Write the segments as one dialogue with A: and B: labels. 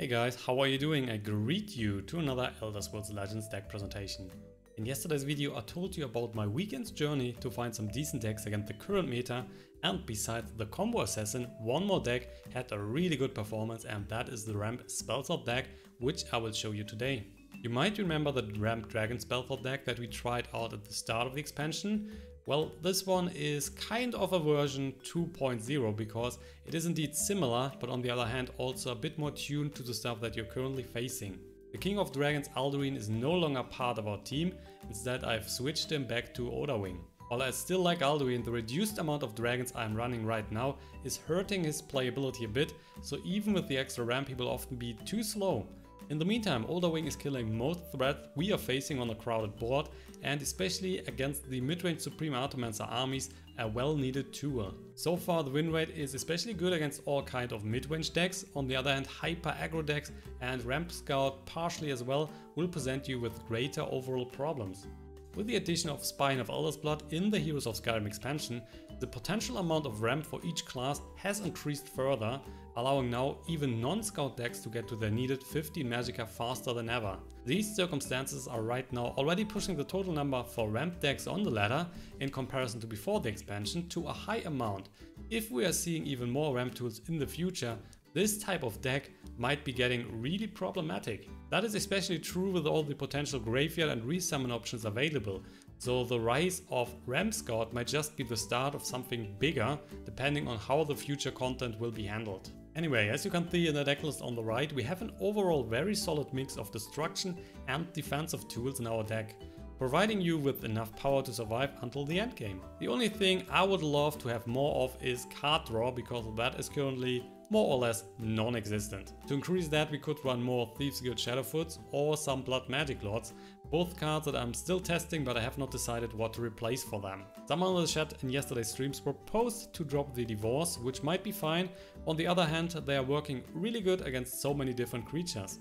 A: Hey guys, how are you doing? I greet you to another Eldersworld Legends deck presentation. In yesterday's video I told you about my weekend's journey to find some decent decks against the current meta, and besides the combo assassin, one more deck had a really good performance, and that is the ramp Spellsword deck, which I will show you today. You might remember the ramp dragon Spellsword deck that we tried out at the start of the expansion. Well, this one is kind of a version 2.0 because it is indeed similar, but on the other hand also a bit more tuned to the stuff that you're currently facing. The King of Dragons Alduin is no longer part of our team, instead I've switched him back to Odahviing. While I still like Alduin, the reduced amount of dragons I'm running right now is hurting his playability a bit, so even with the extra ramp he will often be too slow. In the meantime, Odahviing is killing most threats we are facing on a crowded board, and especially against the mid-range Supreme Artomancer armies, a well-needed tool. So far the win rate is especially good against all kind of mid-range decks. On the other hand, hyper aggro decks and Ramp Scout partially as well will present you with greater overall problems. With the addition of Spine of Eldersblood in the Heroes of Skyrim expansion, the potential amount of ramp for each class has increased further, allowing now even non-scout decks to get to their needed 15 Magicka faster than ever. These circumstances are right now already pushing the total number for ramp decks on the ladder, in comparison to before the expansion, to a high amount. If we are seeing even more ramp tools in the future, this type of deck might be getting really problematic. That is especially true with all the potential graveyard and resummon options available, so the rise of Ramp Scout might just be the start of something bigger, depending on how the future content will be handled. Anyway, as you can see in the decklist on the right, we have an overall very solid mix of destruction and defensive tools in our deck, providing you with enough power to survive until the endgame. The only thing I would love to have more of is card draw, because that is currently more or less non-existent. To increase that, we could run more Thieves Guild Shadowfoots or some Blood Magic Lords, both cards that I'm still testing, but I have not decided what to replace for them. Someone in the chat in yesterday's streams proposed to drop the Devours, which might be fine. On the other hand, they are working really good against so many different creatures.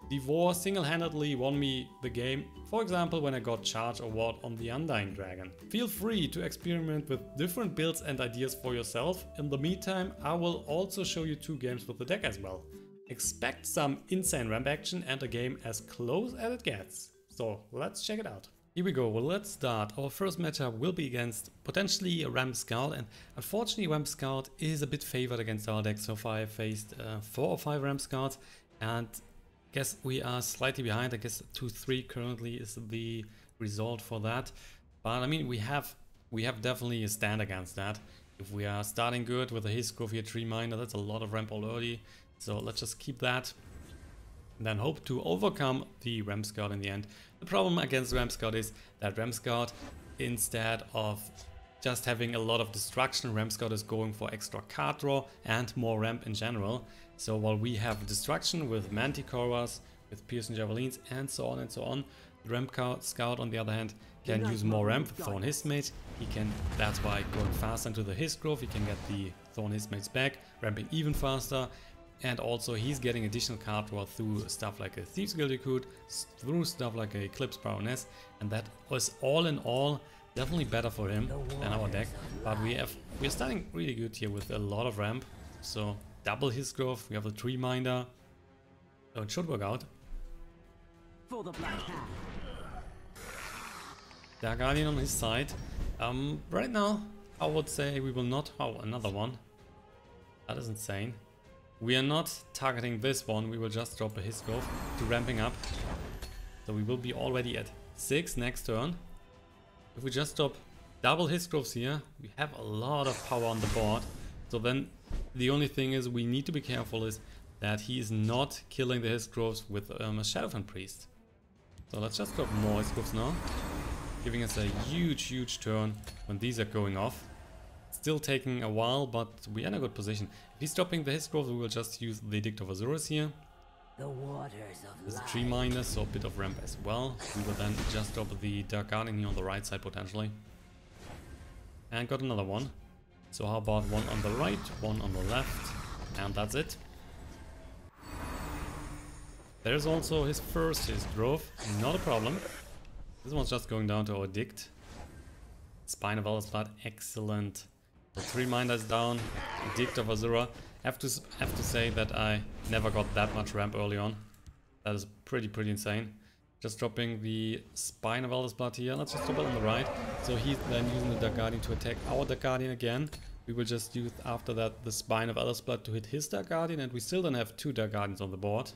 A: Devour single-handedly won me the game, for example when I got Charge Award on the Undying Dragon. Feel free to experiment with different builds and ideas for yourself. In the meantime, I will also show you 2 games with the deck as well. Expect some insane ramp action and a game as close as it gets. So let's check it out. Here we go, well, let's start. Our first matchup will be against potentially a Ramp Scout, and unfortunately Ramp Scout is a bit favored against our deck. So far I've faced 4 or 5 Ramp Scouts, and guess we are slightly behind. I guess 2-3 currently is the result for that. But I mean, we have definitely a stand against that. If we are starting good with a Hist Grove here, Tree Miner, that's a lot of ramp already. So let's just keep that. And then hope to overcome the Ramp Scout in the end. The problem against Ramp Scout is that Ramp Scout, instead of just having a lot of destruction, Ramp Scout is going for extra card draw and more ramp in general. So while we have destruction with Mantikoras, with Piercing Javelins and so on, the Ramp Scout on the other hand can use more ramp with Thorn Hist Mage. He can, that's why going faster into the Hist Grove, he can get the Thorn Hist Mages back, ramping even faster. And also he's getting additional card draw through stuff like a Thieves Guild Recruit, through stuff like a Eclipse Baroness, and that was all in all definitely better for him than our deck. But we're starting really good here with a lot of ramp. So double Hist Grove, we have the Tree Minder, so it should work out.
B: For the Black Hand.
A: Dark Guardian on his side. Right now I would say we will not. Oh, another one. That is insane. We are not targeting this one, we will just drop a Hist Grove to ramping up. So we will be already at 6 next turn. If we just drop double Hist Groves here, we have a lot of power on the board. So then the only thing is we need to be careful is that he is not killing the Hist Groves with a Shadowfen Priest. So let's just drop more Hist Groves now, giving us a huge turn when these are going off. Still taking a while, but we are in a good position. If he's dropping the Hist Grove, we will just use the Edict of Azura here.
B: The waters of
A: There's a Tree Miner, so a bit of ramp as well. We will then just drop the Dark Guardian here on the right side potentially. And got another one. So how about one on the right, one on the left, and that's it. There's also his first Hist Grove, not a problem. This one's just going down to our Edict. Spine of Eldersblood, excellent. The Tree Minder is down, Edict of Azura. Have to say that I never got that much ramp early on. That is pretty insane. Just dropping the Spine of Eldersblood here. Let's just drop it on the right. So he's then using the Dark Guardian to attack our Dark Guardian again. We will just use after that the Spine of Eldersblood to hit his Dark Guardian, and we still don't have 2 Dark Guardians on the board.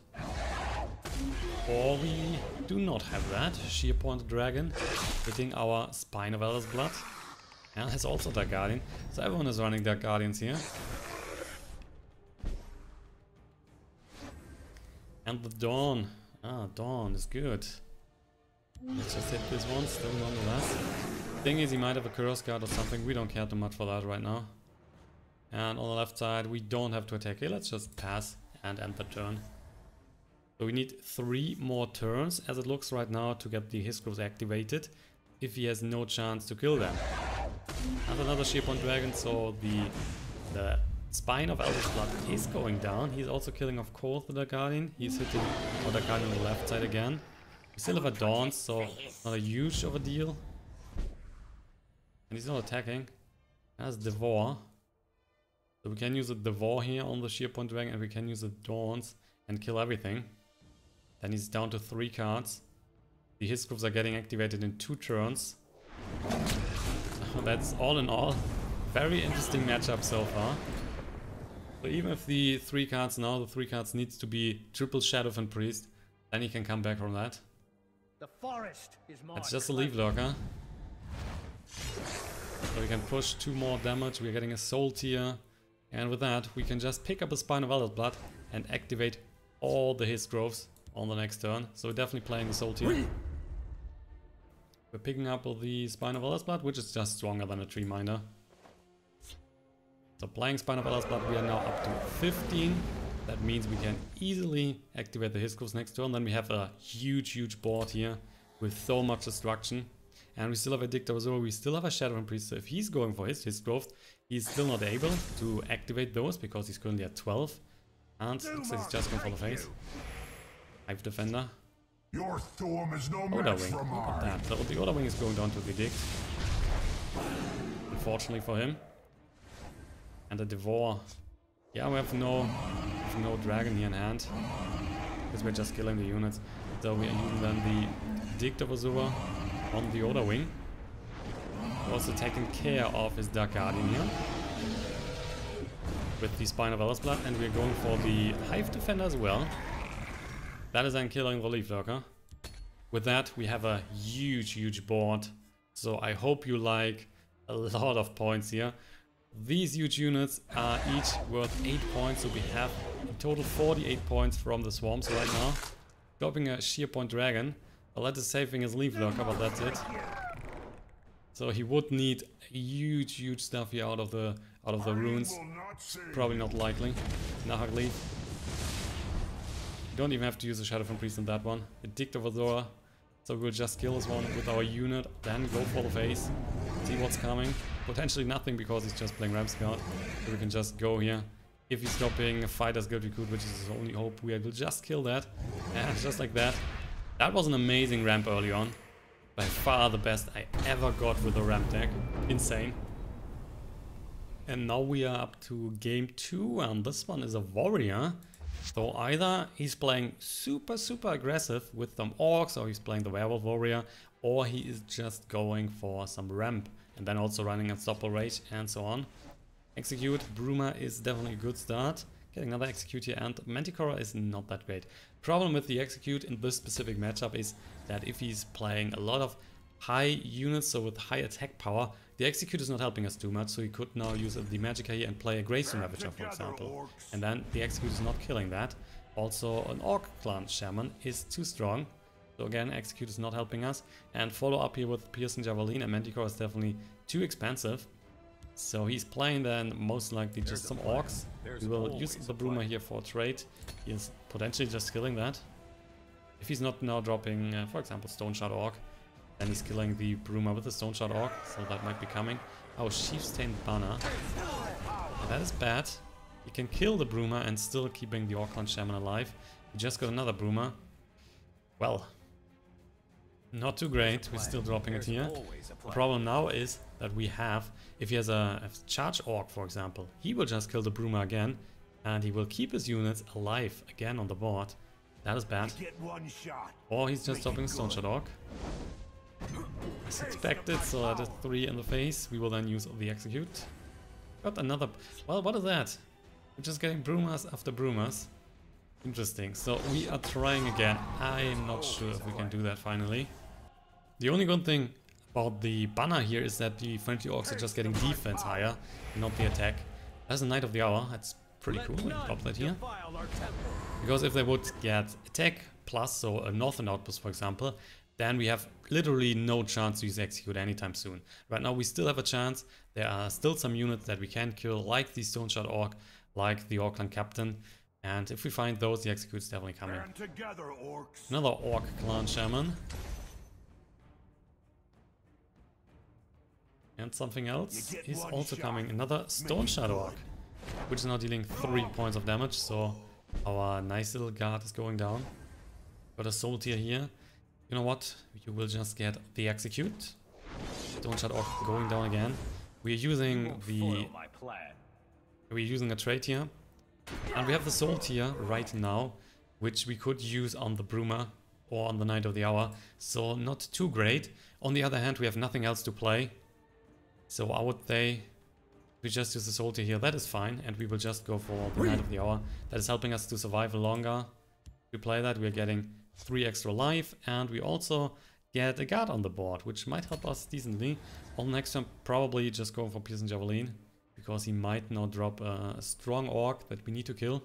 A: Or we do not have that. Sheer Pointed Dragon hitting our Spine of Eldersblood. And has also Dark Guardian. So everyone is running Dark Guardians here. And the Dawn. Ah, Dawn is good. Let's just hit this one, still nonetheless. Thing is, he might have a curse card or something. We don't care too much for that right now. And on the left side, we don't have to attack here. Let's just pass and end the turn. So we need 3 more turns, as it looks right now, to get the Hist Grove activated, if he has no chance to kill them. And another Sheer Pointed Dragon, so the Spine of Eldersblood is going down. He's also killing, of course, the Dark Guardian. He's hitting the Dark Guardian on the left side again. We still have a Dawn, so not a huge of a deal. And he's not attacking. That's Devour. So we can use a Devour here on the Sheer Pointed Dragon, and we can use the Dawns and kill everything. Then he's down to 3 cards. The Hist Groves are getting activated in 2 turns. That's all in all very interesting matchup so far. So even if the 3 cards needs to be triple Shadowfen Priest, then he can come back from that.
C: The forest is
A: it's just a Leaf Lurker. So we can push 2 more damage. We're getting a Soul Tier. And with that, we can just pick up a Spine of Eldersblood and activate all the Hist Groves on the next turn. So we're definitely playing the Soul Tier. We're picking up the Spine of Eldersblood, which is just stronger than a Tree Minder. So playing Spine of Eldersblood, we are now up to 15. That means we can easily activate the Hist Groves next turn. Then we have a huge board here with so much destruction. And we still have Edict of Azura, we still have a Shadowfen Priest. So if he's going for his Hist Grove, he's still not able to activate those because he's currently at 12. And looks like he's just going for the face. Hive Defender.
D: Your storm is no match
A: Odahviing,
D: for
A: look
D: mine.
A: at that. So the Odahviing is going down to the Edict. Unfortunately for him. And the Devour. Yeah, we have no dragon here in hand. Because we're just killing the units. So we are using then the Edict of Azura on the Odahviing. Also taking care of his Dark Guardian here. With the Spine of Eldersblood. And we're going for the Hive Defender as well. That is then killing the Leaf Lurker. With that, we have a huge board. So I hope you like a lot of points here. These huge units are each worth 8 points. So we have in total 48 points from the Swarms right now. Dropping a Sheer Pointed Dragon. Well, that is saving his Leaf Lurker, but that's it. So he would need huge stuff here out of the runes. Probably not likely. Nahagliiv. You don't even have to use a Shadowfen Priest in that one. Edict of Azura. So we'll just kill this one with our unit, then go for the face. See what's coming. Potentially nothing because he's just playing Ram's card. So we can just go here. If he's stopping Fighter's Guild Recruit, which is his only hope, we will just kill that. And just like that. That was an amazing ramp early on. By far the best I ever got with a ramp deck. Insane. And now we are up to game 2, and this one is a warrior. So either he's playing super aggressive with some orcs, or he's playing the werewolf warrior, or he is just going for some ramp and then also running Unstoppable Rage and so on. Execute Bruma is definitely a good start. Getting another Execute here, and Mantikora is not that great. Problem with the Execute in this specific matchup is that if he's playing a lot of high units, so with high attack power, the Execute is not helping us too much, so he could now use the Magicka here and play a Greystone Ravager, for example. And then the Execute is not killing that. Also, an Orc Clan Shaman is too strong. So again, Execute is not helping us. And follow up here with Piercing Javelin, and Mantikora is definitely too expensive. So he's playing then most likely just some Orcs. We will use the Bruma here for a trade. He is potentially just killing that. If he's not now dropping, for example, Stone Shard Orc, then he's killing the Bruma with the Stone Shard Orc, so that might be coming. Oh, Sheepstained Banner. Yeah, that is bad. He can kill the Bruma and still keeping the Orc Clan Shaman alive. We just got another Bruma. Well, not too great. We're still dropping it here. The problem now is that we have, if he has a Charge Orc, for example, he will just kill the Bruma again. And he will keep his units alive again on the board. That is bad.
D: Get one shot.
A: Or he's just stopping Stone Shard Orc. As expected, so that is 3 in the face. We will then use the Execute. Got another... Well, what is that? We're just getting Brumas after Brumas. Interesting. So we are trying again. I'm not sure if we can do that finally. The only good thing about the banner here is that the friendly orcs are just getting defense higher, not the attack. As a Knight of the Hour, that's pretty cool. We pop that here. Because if they would get attack plus, so a northern outpost for example, then we have literally no chance to use Execute anytime soon. Right now we still have a chance. There are still some units that we can kill, like the Stone Shard Orc, like the Orc Clan Captain. And if we find those, the Execute's definitely coming.
D: Together, orcs.
A: Another Orc Clan Shaman. And something else is also coming. Another Stone Shard Orc, which is now dealing 3 points of damage. So our nice little guard is going down. Got a Soul Tier here. You know what? You will just get the Execute. Stone Shard Orc going down again. We're using a trait here. And we have the Soul Tier right now, which we could use on the Bruma or on the Knight of the Hour. So not too great. On the other hand, we have nothing else to play. So I would say we just use the Soul Tier here. That is fine. And we will just go for the Knight of the Hour. That is helping us to survive longer. If we play that, we are getting 3 extra life. And we also get a guard on the board, which might help us decently. On the next turn, probably just go for Piercing Javelin, because he might now drop a strong orc that we need to kill.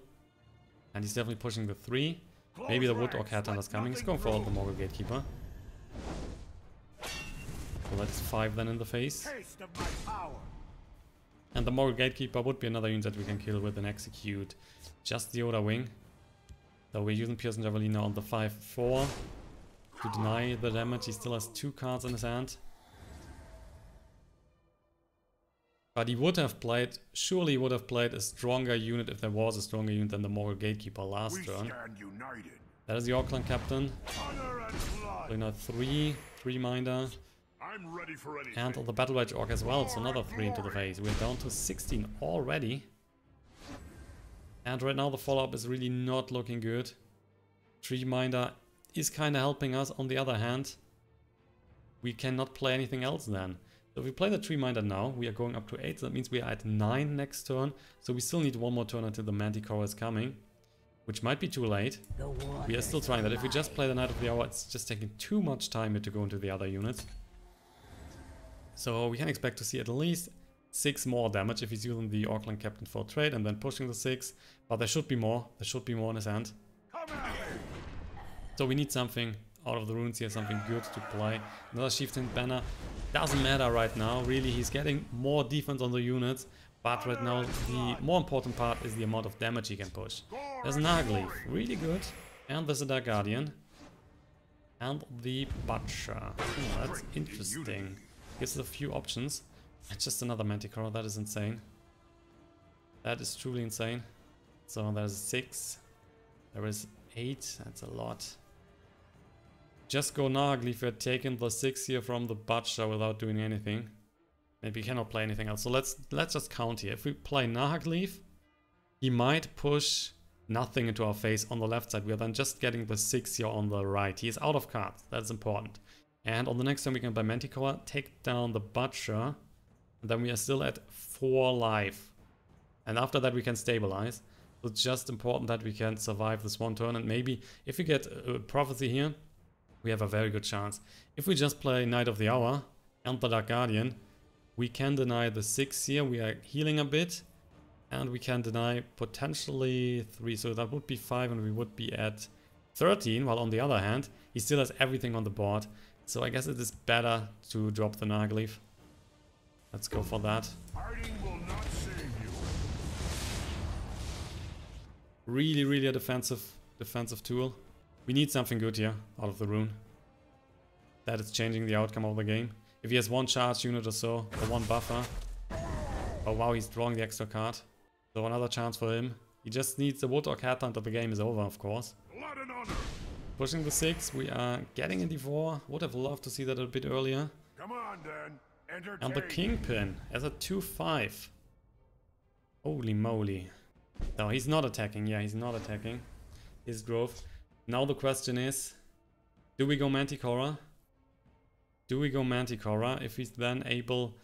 A: And he's definitely pushing the 3. Maybe the Wood Orc Headhunter is coming. He's going for the Morgul Gatekeeper. So that's 5 then in the face. And the Morgul Gatekeeper would be another unit that we can kill with an Execute. Just the Odahviing. So we're using Piercing Javelin now on the 5-4 to deny the damage. He still has 2 cards in his hand. But he would have played, surely he would have played a stronger unit if there was a stronger unit than the Morgul Gatekeeper last turn. That is the Orc Clan Captain. So now 3 minder. And the Battle Rage Orc as well, so another 3 into the face. We're down to 16 already. And right now the follow-up is really not looking good. 3 minder is kind of helping us. On the other hand, we cannot play anything else then. So if we play the 3 minder now, we are going up to 8. So that means we are at 9 next turn. So we still need 1 more turn until the Mantikora is coming, which might be too late. We are still trying that. If we just play the Knight of the Hour, it's just taking too much time here to go into the other units. So we can expect to see at least 6 more damage if he's using the Orc Clan Captain for a trade and then pushing the 6. But there should be more. There should be more in his hand. So we need something out of the runes here, something good to play. Another Chieftain Banner. Doesn't matter right now. Really, he's getting more defense on the units. But right now, the more important part is the amount of damage he can push. There's a Nahagliiv. Really good. And there's a Dark Guardian. And the Butcher. Oh, that's interesting. Gives us a few options. It's just another Mantikora. That is insane. That is truly insane. So there's 6. There is 8. That's a lot. Just go Nahagliiv. We're taking the 6 here from the Butcher without doing anything. Maybe we cannot play anything else. So let's just count here. If we play Nahagliiv, he might push nothing into our face on the left side. We are then just getting the 6 here on the right. He is out of cards. That is important. And on the next turn we can buy Mantikora, take down the Butcher. And then we are still at 4 life. And after that we can stabilize. So it's just important that we can survive this 1 turn. And maybe if we get a Prophecy here, we have a very good chance. If we just play Knight of the Hour and the Dark Guardian, we can deny the 6 here. We are healing a bit. And we can deny potentially 3. So that would be 5 and we would be at 13. While on the other hand, he still has everything on the board. So I guess it is better to drop the Nahagliiv. Let's go for that. Really a defensive tool. We need something good here out of the rune. That is changing the outcome of the game. If he has 1 charge unit or so, or 1 buffer. Oh wow, he's drawing the extra card. So another chance for him. He just needs the Wood Orc Headhunter. The game is over, of course. Pushing the 6, we are getting a Devour. Would have loved to see that a bit earlier.
D: Come on, then.
A: And the Kingpin as a 2-5. Holy moly. No, he's not attacking. Yeah, he's not attacking. Hist Grove. Now the question is, do we go Mantikora? Do we go Mantikora? If he's then able...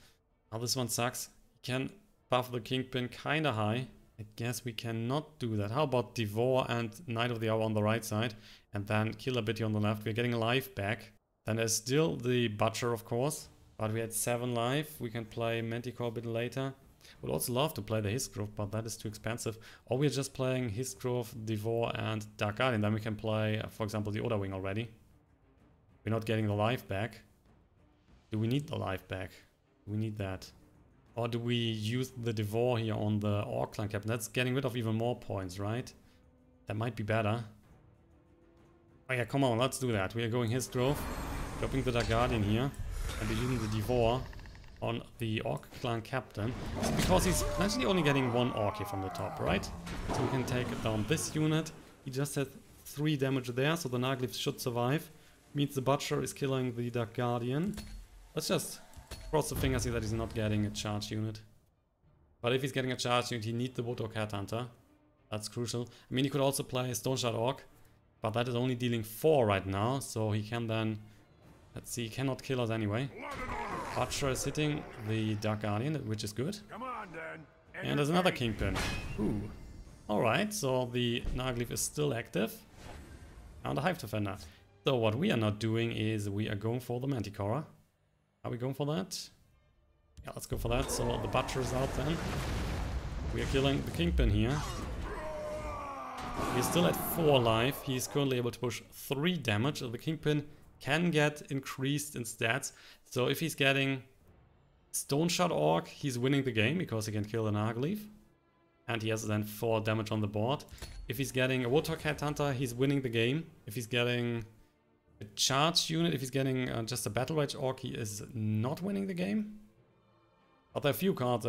A: Oh, this one sucks. He can buff the Kingpin kinda high. I guess we cannot do that. How about Devour and Knight of the Hour on the right side? And then kill a Bitty on the left. We're getting life back. Then there's still the Butcher, of course. But we had 7 life. We can play Mantikora a bit later. Would also love to play the Hist Grove, but that is too expensive. Or we're just playing Hist Grove, Devour and Dark Guardian. Then we can play, for example, the Odahviing already. We're not getting the life back. Do we need the life back? We need that. Or do we use the Devour here on the Orc Clan Captain? That's getting rid of even more points, right? That might be better. Oh yeah, come on, let's do that. We are going Hist Grove, dropping the Dark Guardian here, and we're using the Devour on the Orc Clan Captain. Because he's actually only getting 1 Orc here from the top, right? So we can take down this unit. He just had 3 damage there, so the Nahagliiv should survive. Means the Butcher is killing the Dark Guardian. Let's just cross the fingers here that he's not getting a charge unit. But if he's getting a charge unit, he needs the Wood Orc Headhunter. That's crucial. I mean, he could also play Stone Shard Orc, but that is only dealing 4 right now, so he can then... Let's see, he cannot kill us anyway. Butcher is hitting the Dark Guardian, which is good.
D: Come on, then.
A: And there's another Kingpin. Ooh. Alright, so the Nahagliiv is still active. And the Hive Defender. So what we are not doing is we are going for the Mantikora. Are we going for that? Yeah, let's go for that. So the Butcher is out then. We are killing the Kingpin here. He's still at 4 life. He's currently able to push 3 damage. The Kingpin can get increased in stats. So if he's getting Stone Shard Orc, he's winning the game because he can kill the Nahagliiv. And he has then 4 damage on the board. If he's getting a Wood Orc Headhunter, he's winning the game. If he's getting a charge unit, if he's getting just a Battle Rage Orc, he is not winning the game. But there are a few cards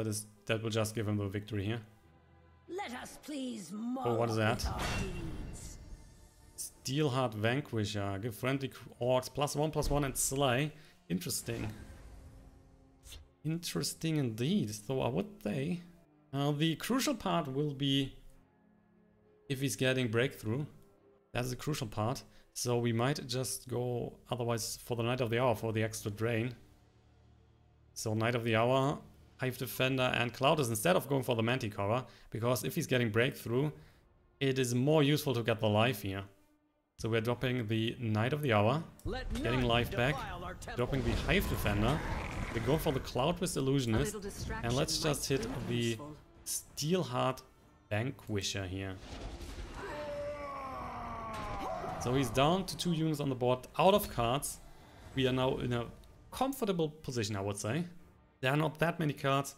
A: that will just give him the victory here.
B: Let us please
A: Oh, what is that? Steelheart Vanquisher. Give friendly orcs +1/+1 and slay. Interesting. Interesting indeed. So are would they? The crucial part will be if he's getting breakthrough. That's the crucial part. So we might just go otherwise for the Knight of the Hour for the extra drain. So Knight of the Hour, Hive Defender and Cloudrest instead of going for the Mantikora. Because if he's getting breakthrough, it is more useful to get the life here. So we're dropping the Knight of the Hour, getting life back, dropping the Hive Defender. We go for the Cloudrest Illusionist, and let's just hit the Steelheart Vanquisher here. So he's down to 2 units on the board, out of cards. We are now in a comfortable position, I would say. There are not that many cards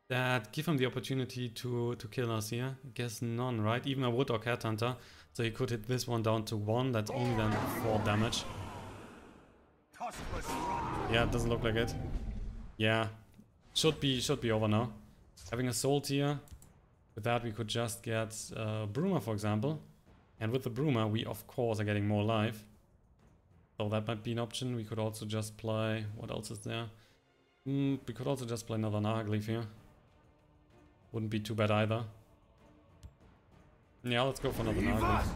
A: that give him the opportunity to kill us here. I guess none, right? Even a Wood Orc Headhunter. So he could hit this one down to 1, that's only then 4 damage. Yeah, it doesn't look like it. Yeah, should be over now. Having a Soul Tier, with that we could just get Bruma, for example. And with the Bruma, we of course are getting more life. So that might be an option. We could also just play... What else is there? We could also just play another Nahagliiv here. Wouldn't be too bad either. Yeah, let's go for another Nahagliiv.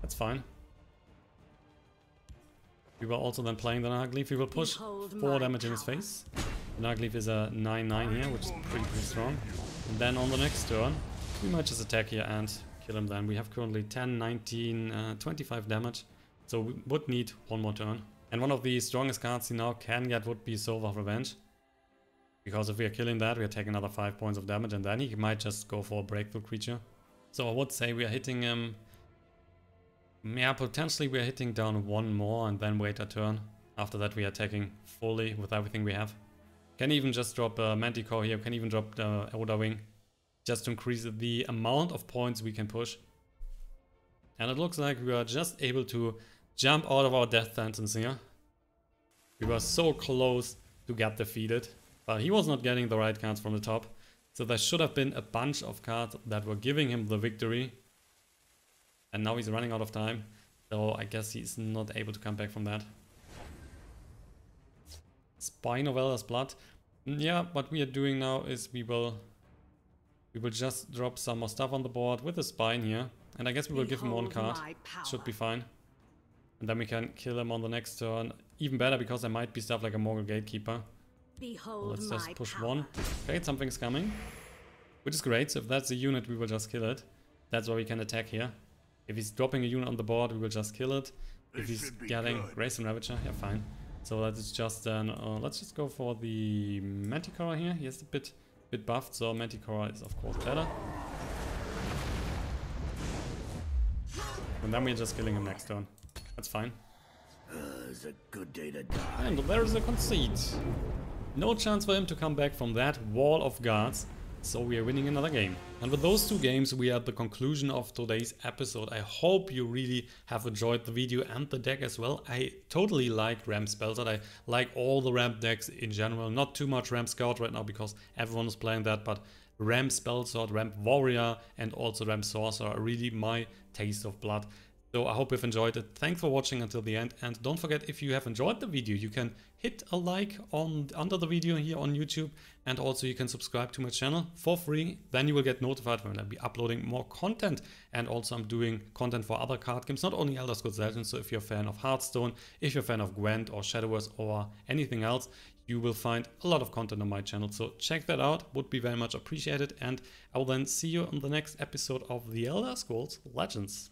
A: That's fine. We will also then playing the Nahagliiv. We will push 4 damage in his face. The Nahagliiv is a 9/9 here, which is pretty strong. And then on the next turn, we might just attack here and kill him then. We have currently 10, 19, 25 damage. So we would need 1 more turn. And one of the strongest cards he now can get would be Soul of Revenge. Because if we are killing that, we are taking another 5 points of damage, and then he might just go for a breakthrough creature. So I would say we are hitting him... Yeah, potentially we are hitting down 1 more and then wait a turn. After that we are attacking fully with everything we have. Can even just drop Mantikora here, can even drop Odahviing. Just to increase the amount of points we can push. And it looks like we are just able to jump out of our death sentence here. We were so close to get defeated. But he was not getting the right cards from the top. So there should have been a bunch of cards that were giving him the victory. And now he's running out of time. So I guess he's not able to come back from that. Spine of Eldersblood. Yeah, what we are doing now is we will We will just drop some more stuff on the board with the Spine here. And I guess we will give him one card. Should be fine. And then we can kill him on the next turn. Even better, because there might be stuff like a Morgul Gatekeeper. Let's just push one. Okay, something's coming. Which is great, so if that's a unit, we will just kill it. That's why we can attack here. If he's dropping a unit on the board, we will just kill it. If he's getting Grace and Ravager, yeah, fine. So let's just then, let's just go for the Mantikora here. He has a bit buffed, so Mantikora is of course better. And then we're just killing him next turn. That's fine.
C: It's a good day to die.
A: And there's a conceit. No chance for him to come back from that wall of guards. So we are winning another game. And with those two games, we are at the conclusion of today's episode. I hope you really have enjoyed the video and the deck as well. I totally like Ramp Spellsword. I like all the Ramp decks in general. Not too much Ramp Scout right now because everyone is playing that. But Ramp Spellsword, Ramp Warrior and also Ramp Sorcerer are really my taste of blood. So I hope you've enjoyed it. Thanks for watching until the end. And don't forget, if you have enjoyed the video, you can hit a like under the video here on YouTube. And also you can subscribe to my channel for free. Then you will get notified when I'll be uploading more content. And also I'm doing content for other card games, not only Elder Scrolls Legends. So if you're a fan of Hearthstone, if you're a fan of Gwent or Shadowverse or anything else, you will find a lot of content on my channel. So check that out, would be very much appreciated. And I will then see you on the next episode of the Elder Scrolls Legends.